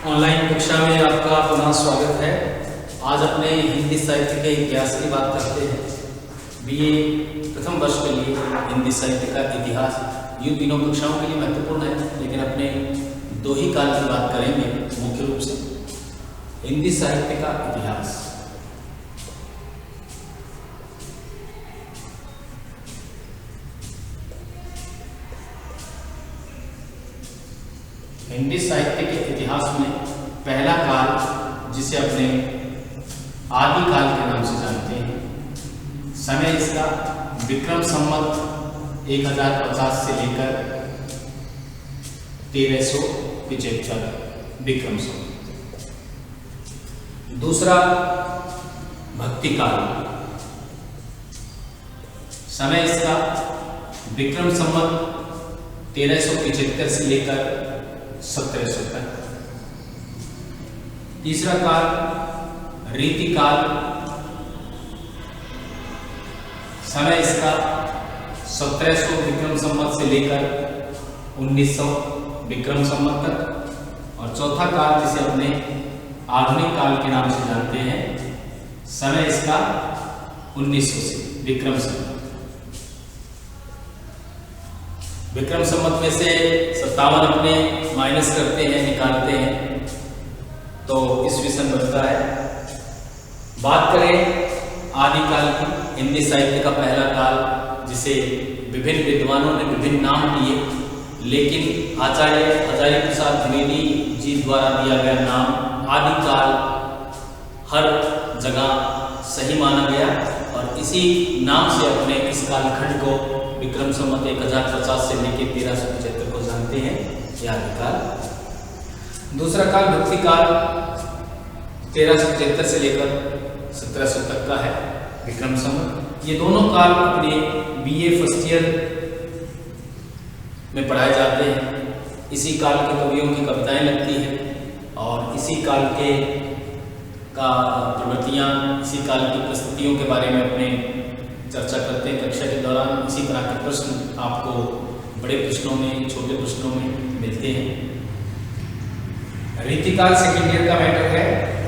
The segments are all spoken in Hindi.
ऑनलाइन कक्षा में आपका पुनः स्वागत है। आज अपने हिंदी साहित्य के इतिहास की बात करते हैं। बीए प्रथम वर्ष के लिए हिंदी साहित्य का इतिहास यूँ तीनों कक्षाओं के लिए महत्वपूर्ण है, लेकिन अपने दो ही काल की बात करेंगे मुख्य रूप से। हिंदी साहित्य का इतिहास। हिंदी साहित्य के इतिहास में पहला काल, जिसे अपने आदि काल के नाम से जानते हैं, समय इसका विक्रम संवत 1050 से लेकर 1375 विक्रम संवत। दूसरा भक्ति काल, समय इसका विक्रम संवत 1375 से लेकर 1700 तक। तीसरा काल रीति काल, समय इसका 1700 विक्रम संवत से लेकर 1900 विक्रम संवत तक। और चौथा काल, जिसे अपने आधुनिक काल के नाम से जानते हैं, समय इसका 1900 से विक्रम संवत। विक्रम संवत में से 57 अपने माइनस करते हैं, निकालते हैं, तो ईस्वी सन बनता है। बात करें आदिकाल की, हिंदी साहित्य का पहला काल, जिसे विभिन्न विद्वानों ने विभिन्न नाम दिए, लेकिन आचार्य हजारी प्रसाद द्विवेदी जी द्वारा दिया गया नाम आदिकाल हर जगह सही माना गया और इसी नाम से अपने इस कालखंड को विक्रम संवत 1050 से लेकर 1375 को जानते हैं, यह आदिकाल। दूसरा काल भक्ति काल 1375 से लेकर 1700 तक का है, विक्रम संवत। ये दोनों काल अपने बीए फर्स्ट ईयर में पढ़ाए जाते हैं। इसी काल के कवियों की कविताएं लगती हैं और इसी काल के का प्रवृत्तियाँ, इसी काल की प्रस्तुतियों के बारे में अपने चर्चा करते हैं कक्षा के दौरान। इसी तरह के प्रश्न आपको बड़े प्रश्नों में, छोटे प्रश्नों में मिलते हैं। रीतिकाल सेकेंड ईयर का मैटर है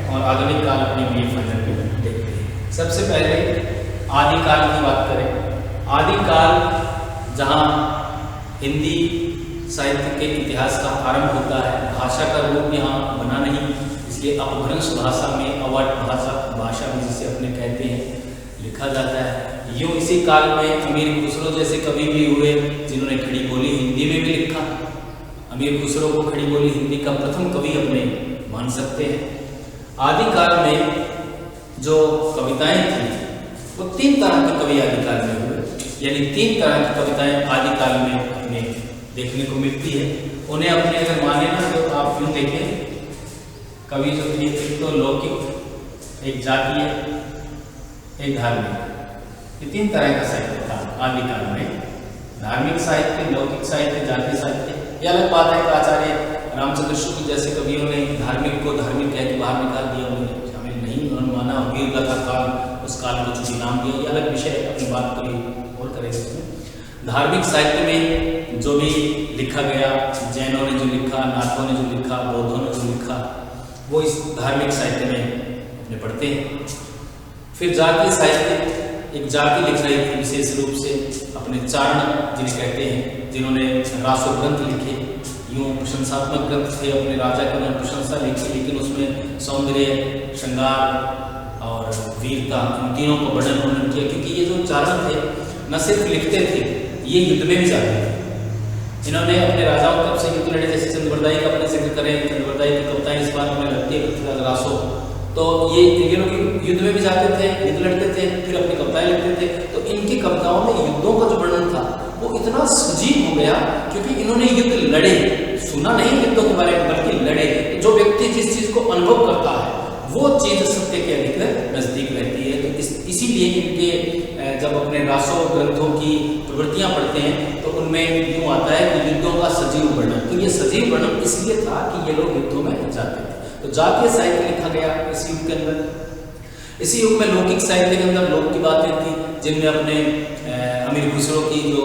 और आधुनिक काल अपने बीए फाइनल में देखते हैं। सबसे पहले आदिकाल की बात करें। आदिकाल जहाँ हिंदी साहित्य के इतिहास का आरंभ होता है, भाषा का रूप यहाँ बना नहीं, इसलिए अपभ्रंश भाषा में, अवध भाषा में जिसे अपने कहते हैं, लिखा जाता है। यूँ इसी काल में अमीर खुसरो जैसे कवि भी हुए, जिन्होंने खड़ी बोली हिंदी में भी लिखा। अमीर खुसरो को खड़ी बोली हिंदी का प्रथम कवि अपने मान सकते हैं। आदिकाल में जो कविताएं थी, वो 3 तरह के कवि आदिकाल में हुए, यानी 3 तरह की कविताएं आदिकाल में अपने देखने को मिलती है। उन्हें अपने अगर माने ना, तो आप यूँ देखें, कवि जो थे, एक तो लौकिक, एक जातीय, एक धार्मिक। ये 3 तरह का साहित्य था आदिकाल में। धार्मिक साहित्य, लौकिक साहित्य, जातीय साहित्य। यह अलग बात है कि आचार्य रामचंद्र शुक्ल जैसे कवियों ने धार्मिक को धार्मिक कह के बाहर निकाल दिया, उन्होंने शामिल नहीं, उन्होंने माना वीर का काल, उस काल को चूंकि नाम दिया। ये अलग विषय है, अपनी बात कभी और करेंगे इसमें। धार्मिक साहित्य में जो भी लिखा गया, जैनों ने जो लिखा, नाथों ने जो लिखा, बौद्धों ने जो लिखा, वो इस धार्मिक साहित्य में अपने पढ़ते हैं। फिर जातीय साहित्य, एक जाति लिख रही थी विशेष रूप से, अपने चारण जिन्हें कहते हैं, जिन्होंने रासो ग्रंथ लिखे। यूँ प्रशंसात्मक ग्रंथ थे, अपने राजा की उन्होंने प्रशंसा लिखी, लेकिन उसमें सौंदर्य, श्रृंगार और वीरता, इन तीनों को वर्णन उन्होंने किया। क्योंकि ये जो चारण थे, न सिर्फ लिखते थे, ये युद्ध में भी जाते थे। इन्होंने अपने राजाओं तब से युद्ध लड़े, जैसे चंद्रवरदाई का अपने जिक्र करें, चंद्रवरदाई की कविताएं इस बात में लगती है रासो, तो ये लोग युद्ध में भी जाते थे, युद्ध लड़ते थे, फिर अपनी कविताएं लिखते थे। तो इनकी कविताओं में युद्धों का जो वर्णन था, वो इतना सजीव हो गया, क्योंकि इन्होंने युद्ध लड़े, सुना नहीं युद्धों के बारे में, बल्कि लड़े। जो व्यक्ति जिस चीज को अनुभव करता है, वो चीज सत्य के अधिक नजदीक रहती है। तो इसीलिए इनके जब अपने रासो ग्रंथों की प्रवृत्तियां पढ़ते हैं, तो उनमें यूँ आता है कि युद्धों का सजीव वर्णन। तो ये सजीव वर्णन इसलिए था कि ये लोग युद्धों में जाते थे। तो जातीय साहित्य लिखा गया इस युग के अंदर। इसी युग में लौकिक साहित्य के अंदर लोक की बातें थी, जिनमें अपने अमीर खुसरो की जो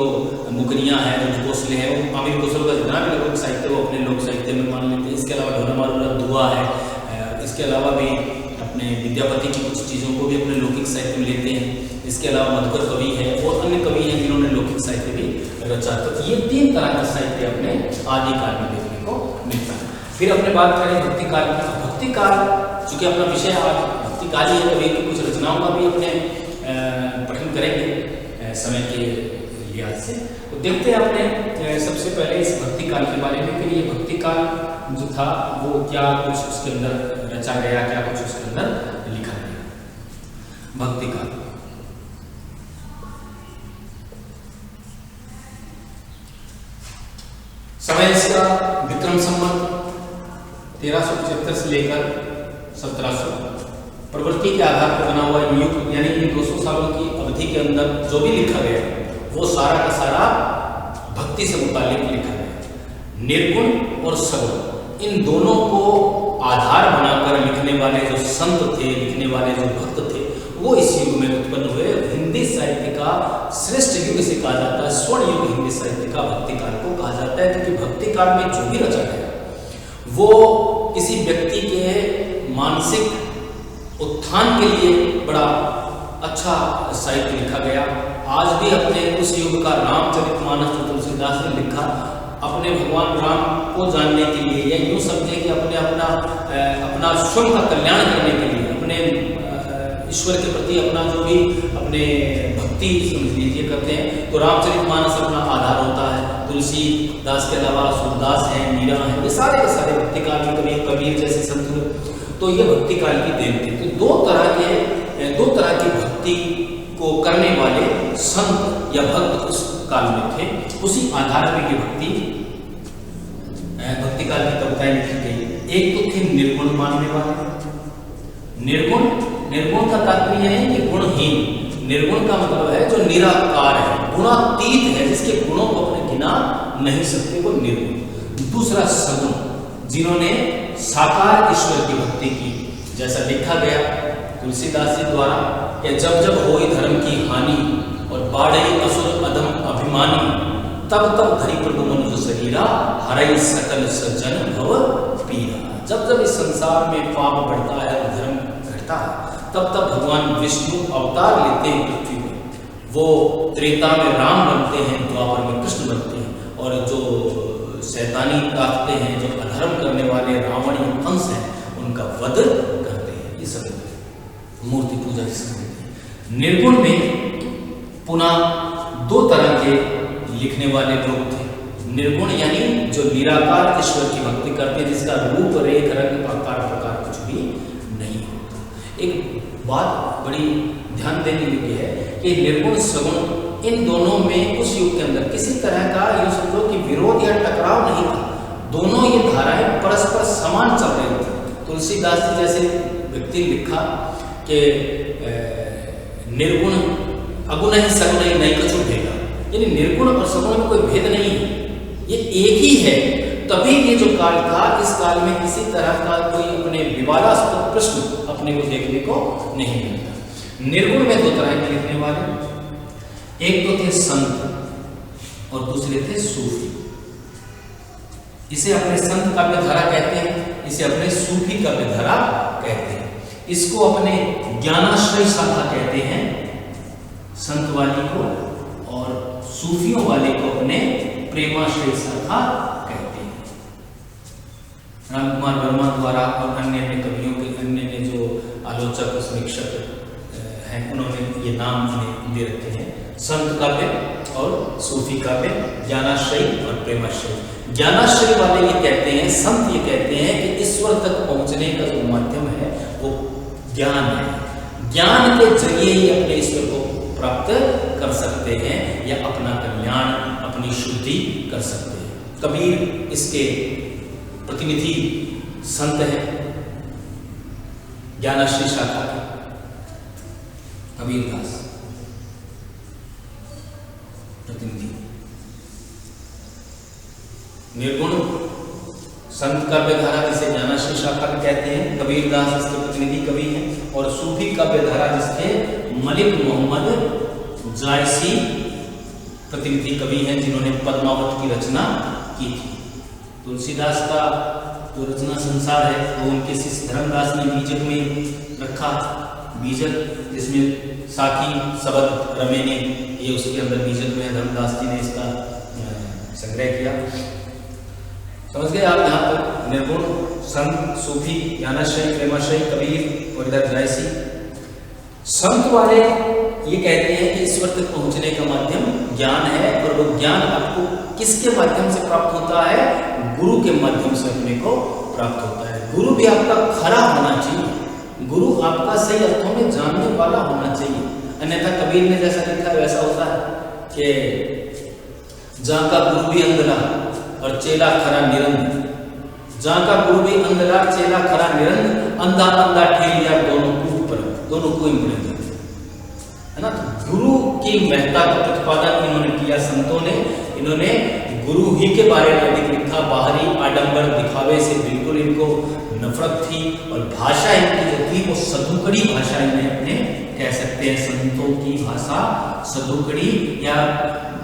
मुकनियाँ हैं, जो घोंसले हैं, वो अमीर खुसरो का जितना भी लोक साहित्य वो अपने लोक साहित्य में मान लेते हैं। इसके अलावा ढोला मारूला हुआ है। इसके अलावा भी अपने विद्यापति की कुछ चीज़ों को भी अपने लौकिक साहित्य में लेते हैं। इसके अलावा मधुकर कवि है और अन्य कवि हैं जिन्होंने लौकिक साहित्य भी रचा। तो ये 3 तरह का साहित्य अपने आदिकाल में देखने को मिलता है। फिर अपने बात करें भक्ति काल की। भक्ति काल चूँकि अपना विषय आज भक्ति काल ही है, कवि की कुछ रचनाओं का भी अपने पठन करेंगे समय के लिहाज से। तो देखते हैं अपने सबसे पहले इस भक्ति काल के बारे में कि ये भक्ति काल जो था वो क्या कुछ उसके अंदर रचा गया, क्या कुछ उसके अंदर लिखा गया। भक्ति काल समय इसका विक्रम संवत 1375 से लेकर 1700 प्रवृत्ति के आधार पर बना हुआ युग, यानी इन 200 सालों की अवधि के अंदर जो भी लिखा गया वो सारा का सारा भक्ति से मुताल्लिक लिखा गया। निर्गुण और सगुण इन दोनों को आधार बनाकर लिखने वाले जो संत थे, लिखने वाले जो भक्त थे, वो इस युग में उत्पन्न हुए। हिंदी साहित्य का श्रेष्ठ युग इसे कहा जाता है, स्वर्ण युग हिंदी साहित्य का भक्ति काल को कहा जाता है, क्योंकि भक्ति काल में जो भी रचा गया वो किसी व्यक्ति के मानसिक उत्थान के लिए बड़ा अच्छा साहित्य लिखा गया। आज भी अपने उस युग का रामचरितमानस जो तुलसीदास ने लिखा, अपने भगवान राम को जानने के लिए, या यूँ समझे कि अपना स्वयं का कल्याण करने के लिए, अपने ईश्वर के प्रति अपना जो भी अपने भक्ति समझ लीजिए करते हैं, तो रामचरितमानस अपना आधार होता है। तुलसीदास के अलावा सूरदास हैं, मीरा हैं, ये सारे के सारे भक्ति काल में कबीर जैसे संत, तो ये भक्ति काल की देन थी। तो दो तरह की भक्ति को करने वाले संत या भक्त उस काल में थे। उसी आधार पर ये भक्ति काल की कविताएं लिखी गई। एक तो थे निर्गुण मानने वाले। निर्गुण का तात्पर्य है कि गुणहीन। निर्गुण का मतलब है जो निराकार है, गुणातीत है, जिसके गुणों को अपने गिना नहीं सकते, वो निर्गुण। दूसरा सगुण, जिन्होंने साकार ईश्वर की भक्ति की, जैसा लिखा गया तुलसीदास जी द्वारा कि जब जब होई धर्म की हानि और बाढ़े असुर अधम अभिमानी, तब तब धरि प्रभु मनुष्य शरीरा हरई सकल सज्जन भव पीरा। जब जब इस संसार में पाप बढ़ता है और धर्म घटता है, तब तब भगवान विष्णु अवतार लेते हैं पृथ्वी में। वो त्रेता में राम बनते हैं, द्वापर में कृष्ण बनते हैं, और जो शैतानी ताकते हैं, जो अधर्म करने वाले रावण अंश हैं, उनका वध करते हैं। ये सब मूर्ति पूजा जिसको कहते हैं। निर्गुण में पुनः 2 तरह के लिखने वाले लोग थे। निर्गुण यानी जो निराकार ईश्वर की भक्ति करते हैं, जिसका रूप रेख रंग आकार प्रकार कुछ भी नहीं होता। एक बात बड़ी ध्यान देने योग्य है कि निर्गुण सगुण इन दोनों में उस युग के अंदर किसी तरह का यूँ समझो कि विरोध या टकराव नहीं था। दोनों ये धाराएं परस्पर समान चल रही थी। तुलसीदास जी जैसे व्यक्ति लिखा कि निर्गुण अगुण ही सगुण ही नहीं कछु भेदा, यानी निर्गुण और सगुण में कोई भेद नहीं है, ये एक ही है। तभी ये जो काल था, इस काल में किसी तरह का कोई अपने विवादास्पद प्रश्न अपने को देखने को नहीं मिलता। निर्गुण में 2 तरह के लिखने वाले, एक तो थे संत और दूसरे थे सूफी। इसे अपने संत काव्यधारा कहते हैं, इसे अपने सूफी काव्यधारा कहते हैं। इसको अपने ज्ञानाश्रय शाखा कहते हैं संत वाली को, और सूफियों वाले को अपने प्रेमाश्रय शाखा कहते हैं। राम कुमार वर्मा द्वारा और अन्य कवियों के अन्य जो आलोचक समीक्षक हैं, उन्होंने ये नाम दे रखे हैं, संत काव्य और सूफी काव्य, ज्ञानाश्रय और प्रेमाश्रय। ज्ञानाश्रय वाले ये कहते हैं, संत ये कहते हैं कि ईश्वर तक पहुंचने का जो माध्यम है वो ज्ञान है। ज्ञान के जरिए ही अपने ईश्वर को प्राप्त कर सकते हैं या अपना कल्याण, अपनी शुद्धि कर सकते हैं। कबीर इसके प्रतिनिधि संत है, ज्ञानाश्रय शाखा के कबीरदास प्रतिनिधि। निर्गुण संत काव्यधारा जिसे ज्ञानाश्रय शाखा कहते हैं, कबीरदास इसके प्रतिनिधि कवि हैं, और सूफी काव्यधारा जिसके मलिक मोहम्मद जायसी प्रतिनिधि कवि हैं, जिन्होंने पद्मावत की रचना की थी। तुलसीदास का जो रचना संसार है वो उनके शिष्य धर्मदास ने बीजक में रखा। बीजक जिसमें साखी शब्द रमे ने ये उसके अंदर बीजक में धर्मदास जी ने इसका संग्रह किया। समझ गए आप? यहाँ पर निर्गुण, संत, सूफी, ज्ञानाश्रय, प्रेमाश्रय, कबीर और इधर जायसी। संत वाले ये कहते हैं कि ईश्वर तक पहुंचने का माध्यम ज्ञान है, और वो ज्ञान आपको किसके माध्यम से प्राप्त होता है? गुरु के माध्यम से अपने को प्राप्त होता है। गुरु भी आपका खरा होना चाहिए, गुरु आपका सही अर्थों में जानने वाला होना चाहिए। अन्यथा कबीर ने जैसा लिखा वैसा होता है कि जहाँ का गुरु भी अंधला और चेला खरा निरंद, जहाँ का गुरु भी अंधला चेला खरा निरंद, अंधा अंधा ठेलिया दोनों को है ना। तो गुरु की महत्ता का प्रतिपादन इन्होंने किया संतों ने। इन्होंने गुरु ही के बारे में अधिक लिखा। बाहरी आडंबर दिखावे से बिल्कुल इनको नफरत थी, और भाषा इनकी जो थी वो सधुकड़ी भाषा इन्हें अपने कह सकते हैं। संतों की भाषा सधुकड़ी या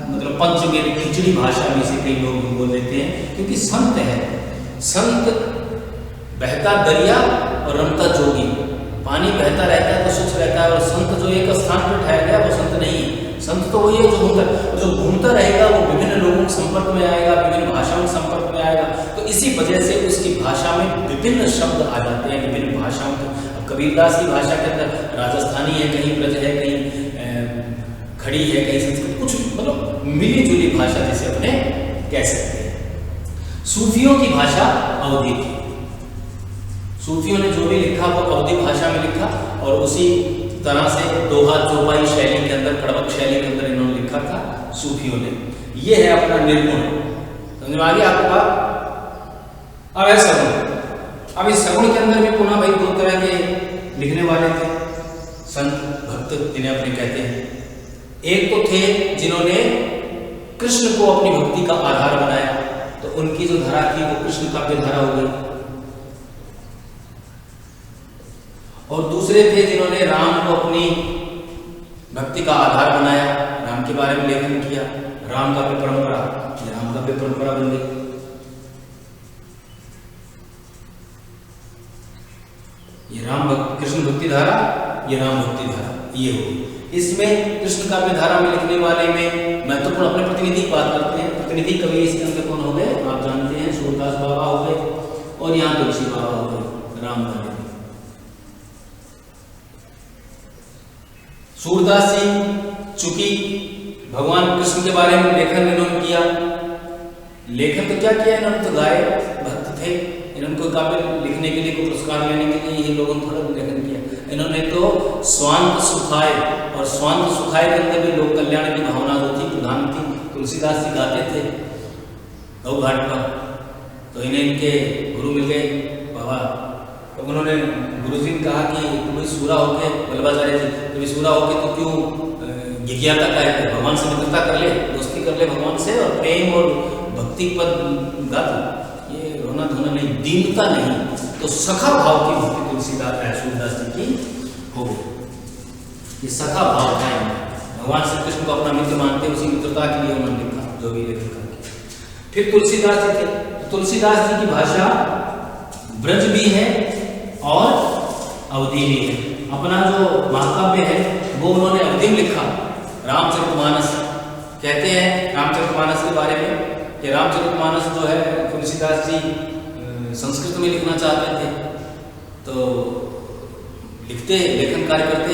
मतलब पंचमेल खिचड़ी भाषा में से कई लोग बोल देते हैं, क्योंकि संत है। संत बहता दरिया और रमता जोगी, पानी बहता रहता है तो स्वच्छ रहता है, और संत जो एक स्थान पर ठहर गया वो संत नहीं है। संत तो वही है जो घूमता रहेगा, वो विभिन्न लोगों के संपर्क में आएगा, विभिन्न भाषाओं के संपर्क में आएगा। तो इसी वजह से उसकी भाषा में विभिन्न शब्द आ जाते हैं, विभिन्न भाषाओं के। अब कबीरदास की भाषा के अंदर राजस्थानी है, कहीं ब्रज है, कहीं खड़ी है, कहीं संस्कृत, कुछ मतलब मिली जुली भाषा जिसे अपने कह सकते हैं। सूफियों की भाषा अवधी थी। सूफियों ने जो भी लिखा वो अवधी भाषा में लिखा, और उसी तरह से दोहा चौपाई शैली के अंदर, कड़वक शैली के अंदर इन्होंने लिखा था सूफियों ने। ये है अपना निर्गुण। समझ में आ गया आपको बात? अब है सगुण। अब इस सगुण के अंदर भी पुनः भाई दो तरह के लिखने वाले थे संत भक्त, जिन्हें अपने कहते हैं। एक तो थे जिन्होंने कृष्ण को अपनी भक्ति का आधार बनाया, तो उनकी जो धारा थी वो कृष्ण काव्य धारा हो गई। और दूसरे थे जिन्होंने राम को अपनी भक्ति का आधार बनाया, राम के बारे में लेखन किया, राम काव्य परंपरा, ये राम काव्य परंपरा बन गई। ये कृष्ण भक्ति धारा, ये राम भक्ति धारा, ये होगी। इसमें कृष्ण काव्य धारा में लिखने वाले में महत्वपूर्ण अपने प्रतिनिधि की बात करते हैं। प्रतिनिधि कवि इसके अंदर कौन हो गए आप जानते हैं? सूरदास बाबा हो गए, और यहाँ तुलसी बाबा हो गए, राम काव्य। सूरदास जी चूंकि भगवान कृष्ण के बारे में लेखन इन्होंने किया, लेखन तो क्या किया इन्होंने, तो गाय भक्त थे, इन्होंने कोई काव्य लिखने के लिए, कोई पुरस्कार लेने के लिए ये लोगों ने थोड़ा लेखन किया। इन्होंने तो स्वांत सुखाए, और स्वांत सुखाए के अंदर भी लोक कल्याण की भावना जो थी प्रधान थी। तुलसीदास जी गाते थे गौ घाट पर, तो इन्हें इनके गुरु मिल गए बाबा। तो उन्होंने गुरुजी ने कहा कि तुम सूरा होके, वल्लभाचार्य जी तुम सूरा होके तो क्यों जिज्ञासा का है, भगवान से मित्रता कर ले, दोस्ती कर ले भगवान से, और प्रेम और भक्ति पद गा दो। ये रोना धोना नहीं, दीनता नहीं, तो सखा भाव की भक्ति तुलसीदास सूरदास जी की हो। ये सखा भाव था, भगवान श्री कृष्ण को अपना मित्र मानते, उसी मित्रता के लिए उन्होंने लिखा जो भी लेखन करके। फिर तुलसीदास जी थे, तो तुलसीदास जी की भाषा ब्रज भी है और अवधी भी है। अपना जो महाकाव्य है वो उन्होंने अवधि में लिखा, रामचरितमानस कहते हैं। रामचरितमानस के बारे में कि रामचरितमानस जो है तुलसीदास जी संस्कृत में लिखना चाहते थे, तो लिखते, लेखन कार्य करते,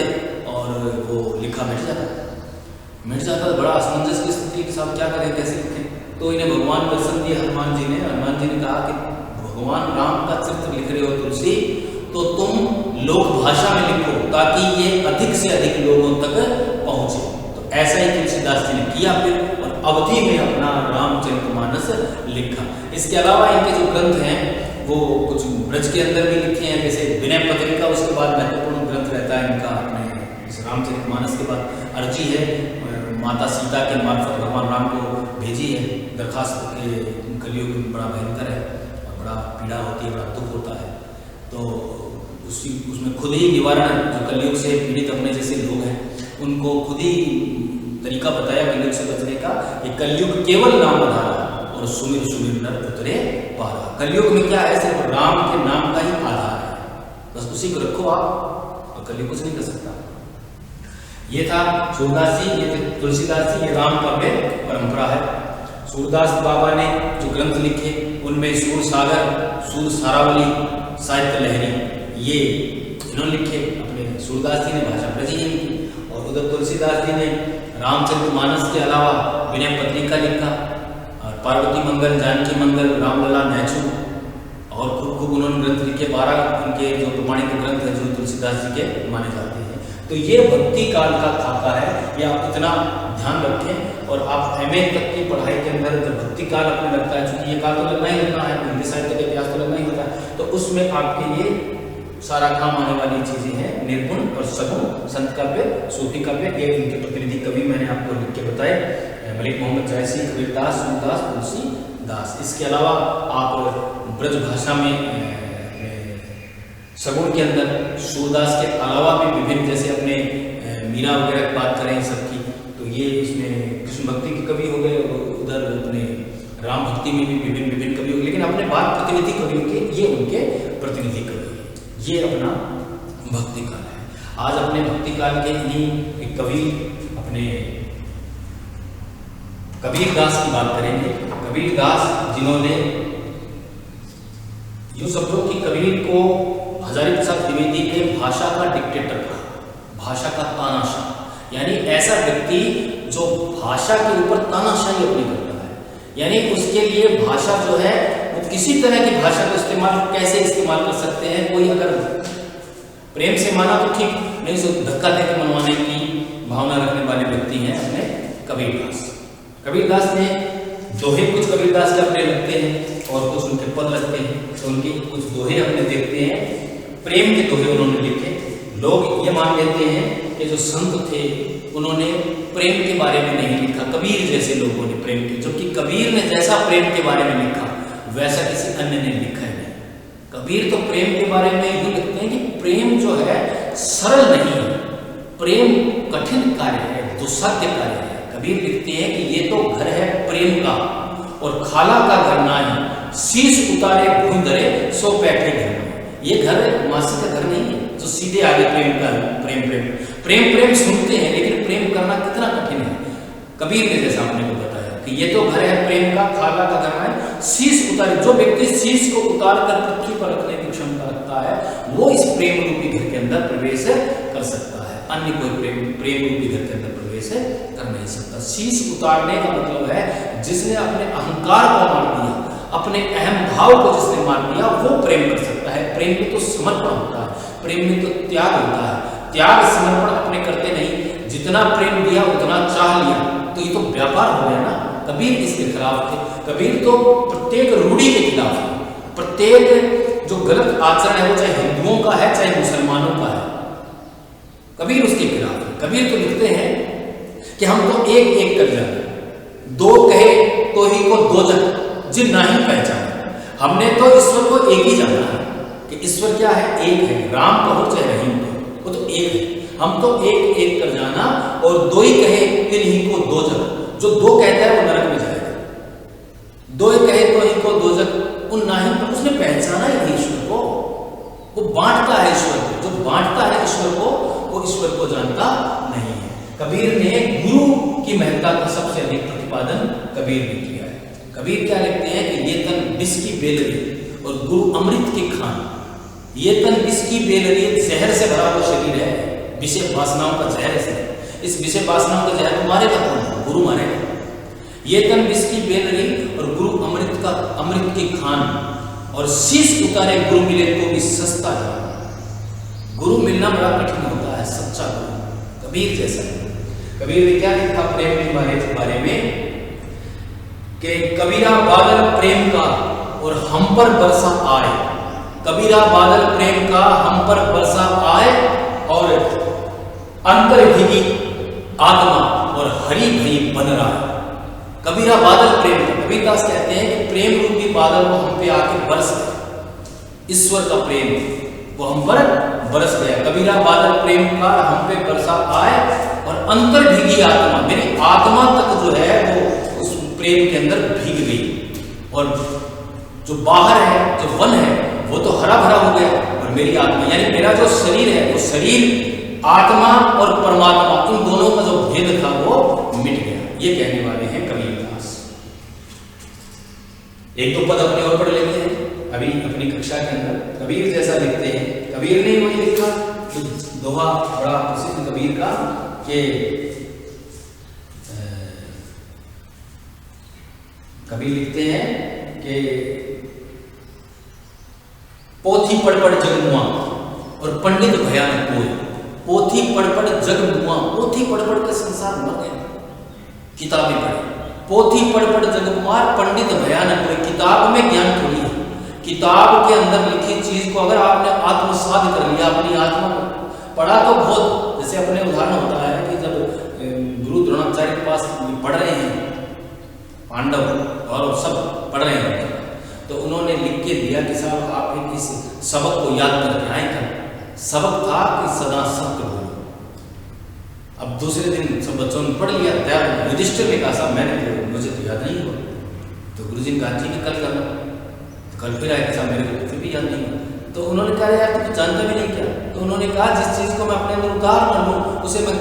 और वो लिखा मिट जाता। बड़ा असमंजस की स्थिति के साथ क्या करें, कैसे लिखें। तो इन्हें भगवान दर्शन दिए हनुमान जी ने कहा कि भगवान राम का चरित्र लिख रहे हो तुलसी, तो तुम लोक भाषा में लिखो ताकि ये अधिक से अधिक लोगों तक पहुंचे। तो ऐसा ही तुलसीदास जी ने किया फिर, और अवधि में अपना रामचरितमानस लिखा। इसके अलावा इनके जो ग्रंथ हैं वो कुछ ब्रज के अंदर भी लिखे हैं, जैसे विनय पत्रिका, उसके बाद महत्वपूर्ण ग्रंथ रहता है इनका अपने रामचरितमानस के बाद अर्जी है, माता सीता के मार्फत भगवान राम को भेजी है दरखास्त के, कलयुग बड़ा भयंकर है और बड़ा पीड़ा होती है, बड़ा दुख होता है। तो उसमें खुद ही निवारण, जो कलयुग से पीड़ित अपने जैसे लोग हैं उनको खुद ही तरीका बताया कलयुग से बचने का। ये कलयुग केवल नाम बधारा और सुमिर सुमिर नर उतरे पारा। कलयुग में क्या है, सिर्फ राम के तुलसी को रखो आप और कभी कुछ नहीं कर सकता। ये था सूरदास जी, ये थे तुलसीदास जी, ये राम काव्य परंपरा है। सूरदास बाबा ने जो ग्रंथ लिखे उनमें सूर सागर, सूर सारावली, साहित्य लहरी ये इन्होंने लिखे। अपने सूरदास जी ने भाषा प्रजीन की और उधर तुलसीदास जी ने रामचरितमानस के अलावा विनय पत्रिका लिखा और पार्वती मंगल, जानकी मंगल, रामलला, नैचू और खूब उन्होंने ग्रंथ लिखे। 12 उनके जो प्रमाणित ग्रंथ हैं जो तुलसीदास जी के माने जाते हैं। तो ये भक्ति काल का खाका है, ये आप इतना ध्यान रखें। और आप एमए तक की पढ़ाई के अंदर जब भक्ति काल अपने लगता है, क्योंकि ये काल तो लगना ही लगना है, हिंदी साहित्य का इतिहास तो लगना ही होता है, तो उसमें आपके ये सारा काम आने वाली चीजें हैं। निर्गुण और सगुण, संत काव्य, सूफी काव्य, ये उनके प्रतिनिधि कवि मैंने आपको लिख के बताए, मलिक मोहम्मद जायसी, कबीरदास, सूरदास, तुलसीदास। इसके अलावा आप ब्रज भाषा में सगुण के अंदर सूरदास के अलावा भी विभिन्न, जैसे अपने मीरा वगैरह की बात करें सबकी, तो ये इसमें कृष्ण भक्ति के कवि हो गए, उधर अपने राम भक्ति में भी विभिन्न कवि हो गए। लेकिन अपने बात प्रतिनिधि कवियों के, ये उनके प्रतिनिधि कवि, ये अपना भक्ति काल है। आज अपने भक्ति काल के इन्हीं कवि अपने कबीरदास की बात करेंगे। कबीरदास जिन्होंने यूं समझो कि कबीर को हजारी प्रसाद द्विवेदी के भाषा का डिक्टेटर कहा, भाषा का तानाशाह, यानी ऐसा व्यक्ति जो भाषा के ऊपर तानाशाही अपनी करता है। यानी उसके लिए भाषा जो है वो किसी तरह की भाषा का इस्तेमाल कैसे इस्तेमाल कर सकते हैं। कोई अगर प्रेम से माना तो ठीक, नहीं तो धक्का देकर मनवाने की भावना रखने वाले व्यक्ति हैं अपने कबीरदास। कबीरदास ने दोहे कुछ कबीरदास के अपने लगते हैं और कुछ उनके पद लगते हैं, तो उनके कुछ दोहे अपने देखते हैं। प्रेम के दोहे उन्होंने लिखे। लोग ये मान लेते हैं कि जो संत थे उन्होंने प्रेम के बारे में नहीं लिखा, कबीर जैसे लोगों ने प्रेम के, जबकि कबीर ने जैसा प्रेम के बारे में लिखा वैसा किसी अन्य ने लिखा है नहीं। कबीर तो प्रेम के बारे में यूं लिखते हैं कि प्रेम जो है सरल नहीं है, प्रेम कठिन कार्य है, दुस्साध्य कार्य है। कबीर लिखते हैं कि ये तो घर है प्रेम का और खाला का घर ना है, शीश उतारे भून धरे सो बैठे घर में। ये घर मासी का घर नहीं है जो सीधे आगे प्रेम का प्रेम सुनते हैं, लेकिन प्रेम करना कितना कठिन है। कबीर ने जैसा आपने को बताया कि ये तो घर है प्रेम का, खाला का घर है, शीश उतारे। जो व्यक्ति शीश को उतार कर पृथ्वी पर रखने की क्षमता रखता है वो इस प्रेम रूपी घर के अंदर प्रवेश कर सकता है, अन्य कोई प्रेम रूपी घर के अंदर प्रवेश कर नहीं सकता। शीश उतारने का मतलब है जिसने अपने अहंकार को मार दिया, अपने अहम भाव को जिसने मार दिया वो प्रेम कर सकता है। प्रेम में तो समर्पण होता है, प्रेम में तो त्याग होता है। त्याग समर्पण अपने करते नहीं, जितना प्रेम दिया उतना चाह लिया, तो ये तो व्यापार हो गया ना। कबीर इसके खिलाफ थे। कबीर तो प्रत्येक रूढ़ी के खिलाफ है, प्रत्येक जो गलत आचरण है वो चाहे हिंदुओं का है चाहे मुसलमानों का है, कबीर उसके खिलाफ है। कबीर तो लिखते हैं कि हम तो एक एक कर जाए, दो कहे तो ही को दो जग जिन नहीं पहचाना। हमने तो ईश्वर को एक ही जाना है कि ईश्वर क्या है, एक है। राम कहो चाहे रहीम कहो, वो तो एक है। हम तो एक एक कर जाना और दो ही कहे फिर ही को दो जग। जो दो कहता है वो नरक में जाएगा, दो ही कहे तो ही को दो जग उन नहीं, पर उसने पहचाना ही नहीं ईश्वर को। वो बांटता है ईश्वर को, जो बांटता है ईश्वर को वो ईश्वर को जानता नहीं है। कबीर ने गुरु की महत्ता का सबसे अधिक प्रतिपादन कबीर ने किया है। कबीर क्या लिखते हैं कि ये तन विष की बेलरी और गुरु अमृत की खान। ये तन विष की बेलरी, जहर से भरा हुआ शरीर है, विषय वासनाओं का जहर से। इस विषय वासनाओं का जहर मारेगा कौन? गुरु मारेगा। ये तन विष की बेलरी और गुरु अमृत की खान, और शीश उतारे गुरु मिले तो भी सस्ता है। गुरु मिलना बड़ा कठिन होता है, सच्चा गुरु कबीर जैसा है। कबीर ने क्या लिखा प्रेम के बारे में कि कबीरा बादल प्रेम का और हम पर बरसा आए। कबीरा बादल प्रेम का हम पर बरसा आए और अंतर भीगी आत्मा और हरी भरी बन रहा है। कबीरा बादल प्रेम का, कबीरदास कहते हैं कि प्रेम रूपी बादल वो हम पे आके बरस गए। ईश्वर का प्रेम वो हम पर बरस गया। कबीरा बादल प्रेम का हम पे बरसा आए और अंतर भीगी आत्मा, मेरी आत्मा तक जो है वो उस प्रेम के अंदर भीग गई। और जो बाहर है, जो वन है, वो तो हरा भरा हो गया और मेरी आत्मा, यानी मेरा जो शरीर है वो शरीर, आत्मा और परमात्मा, इन दोनों का जो भेद था वो मिट गया। ये कहने वाले हैं कबीरदास। एक तो पद अपने और पढ़ लेते हैं अभी अपनी कक्षा के अंदर। कबीर जैसा लिखते हैं, कबीर ने वही लिखा जो दोहा बड़ा प्रसिद्ध कबीर का कि कबीर लिखते हैं कि पोथी पढ़ पढ़ जग मुआ और पंडित भयान कोय। पोथी पढ़ पढ़ जग मुआ, पोथी पढ़ पढ़ के संसार मर गया, किताबें पढ़े। पोथी पढ़ पढ़ जग मुआ, पंडित भयान कोय। किताब में ज्ञान थोड़ी है, किताब के अंदर लिखी चीज को अगर आपने आत्मसात कर लिया, अपनी आत्मा को पढ़ा तो बहुत, जैसे अपने उदाहरण होता है कि जब गुरु द्रोणाचार्य के पास पढ़ रहे हैं पांडव और सब पढ़ रहे हैं, तो उन्होंने लिख के दिया कि साहब आप इस सबक को याद करके आए थे। सबक था कि सदा सत्य बोलो। अब दूसरे दिन सब बच्चों ने पढ़ लिया, तैयार। युधिष्ठिर ने कहा साहब मैंने तो, मुझे तो याद नहीं हुआ। तो गुरुजी ने कहा ठीक है कल करना। तो कल फिर आया, साहब मेरे को फिर भी याद नहीं हुआ। तो उन्होंने कहा यार तुम जानते भी नहीं क्या। तो उन्होंने कहा जिस चीज को मैं अपने अंदर उतार कर लूँ उसे मैं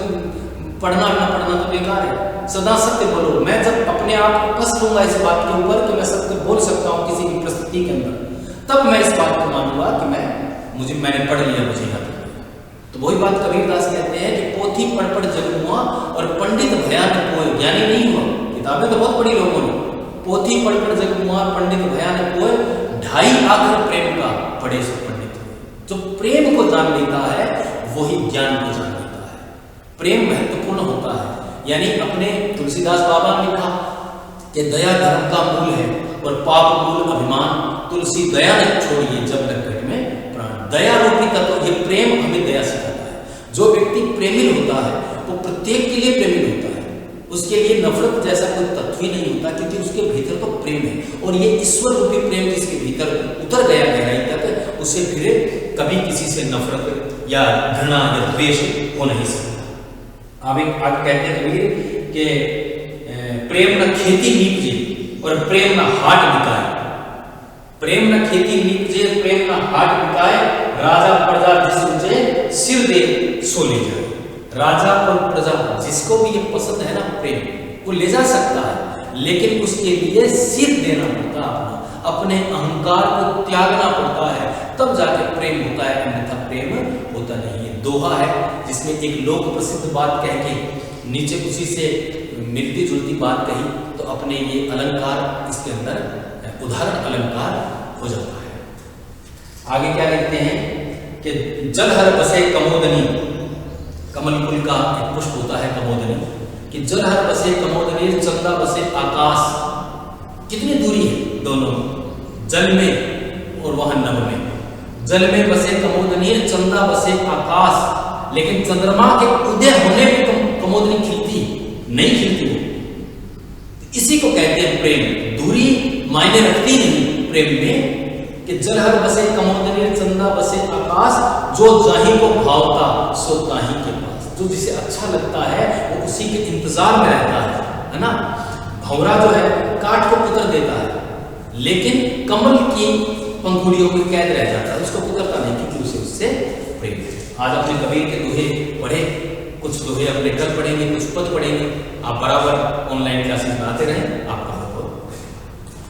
पढ़ना ना पढ़ना तो बेकार है। सदा सत्य बोलो। मैं जब अपने आप को कस लूंगा इस बात के ऊपर कि मैं सत्य बोल सकता हूँ किसी की परिस्थिति के अंदर, तब मैं इस बात को मानूंगा कि मैंने पढ़ लिया, मुझे याद है। तो वही बात कबीरदास कहते हैं कि पोथी पढ़ पढ़ जग मुआ और पंडित भयान कोय। ज्ञानी नहीं हुआ, किताबें तो बहुत पढ़ी लोगों ने। पोथी पढ़ पढ़ जग मुआ पंडित भयान कोय, ढाई आखिर प्रेम का पढ़े सो पंडित। जो प्रेम को जान लेता है वही ज्ञान को जान लेता है। प्रेम महत्वपूर्ण होता है। यानी अपने तुलसीदास बाबा ने लिखा कि दया धर्म का मूल है और पाप मूल अभिमान। तुलसी दया ने छोड़िए जब लग में प्राण। दया रूपी तत्व, ये प्रेम हमें दया सिखाता है। जो व्यक्ति प्रेमिल होता है वो प्रत्येक के लिए प्रेमिल होता है, उसके लिए नफरत जैसा कोई तत्व ही नहीं होता, क्योंकि उसके भीतर तो प्रेम है। और ये ईश्वर रूपी प्रेम जिसके भीतर उतर गया गहराई तक, उसे फिर कभी किसी से नफरत या घृणा या द्वेष हो नहीं सकता। आगे कहते हैं कबीर कि प्रेम न खेती नीपजे और प्रेम न हाट बिकाए। प्रेम न खेती नीपजे, प्रेम न हाट बिकाए। राजा प्रजा जिस ऊंचे सिर दे सो ले जाए। राजा और प्रजा जिसको भी ये पसंद है ना प्रेम, वो ले जा सकता है, लेकिन उसके लिए सिर देना पड़ता है, अपने अहंकार को त्यागना पड़ता है, तब जाके प्रेम होता है, अन्यथा प्रेम होता नहीं है। दोहा है जिसमें एक लोक प्रसिद्ध बात कह के नीचे उसी से मिलती जुलती बात कही, तो अपने ये अलंकार इसके अंदर उदाहरण अलंकार हो जाता है। आगे क्या लिखते हैं कि जल हर बसे कमोदनी। कमल कुल का एक पुष्प होता है कमोदनी, कि जल हर बसे कमोदनी चंदा बसे आकाश। कितनी दूरी है दोनों, जल में और वहां नभ में। जल में बसे कमोदनी, चंदा बसे आकाश। लेकिन चंद्रमा के उदय होने पे कमोदनी खिलती नहीं, खिलती वो। इसी को कहते हैं प्रेम। दूरी मायने रखती नहीं प्रेम में, कि जल हर बसे कमोदनी, चंदा बसे आकाश। जो जाही को भावता सो ताही के पास। जो जिसे अच्छा लगता है वो उसी के इंतजार में रहता है ना। भंवरा जो है काट को पुत्र देता है, लेकिन कमल की पंखुड़ियों में कैद रह जाता है, उसको पुत्रता नहीं, क्योंकि उसे उससे प्रेम है। आज अपने कबीर के दोहे पढ़े, कुछ दोहे अपने कल पढ़ेंगे, कुछ पद पढ़ेंगे। आप बराबर ऑनलाइन क्लासेस में आते रहें। आप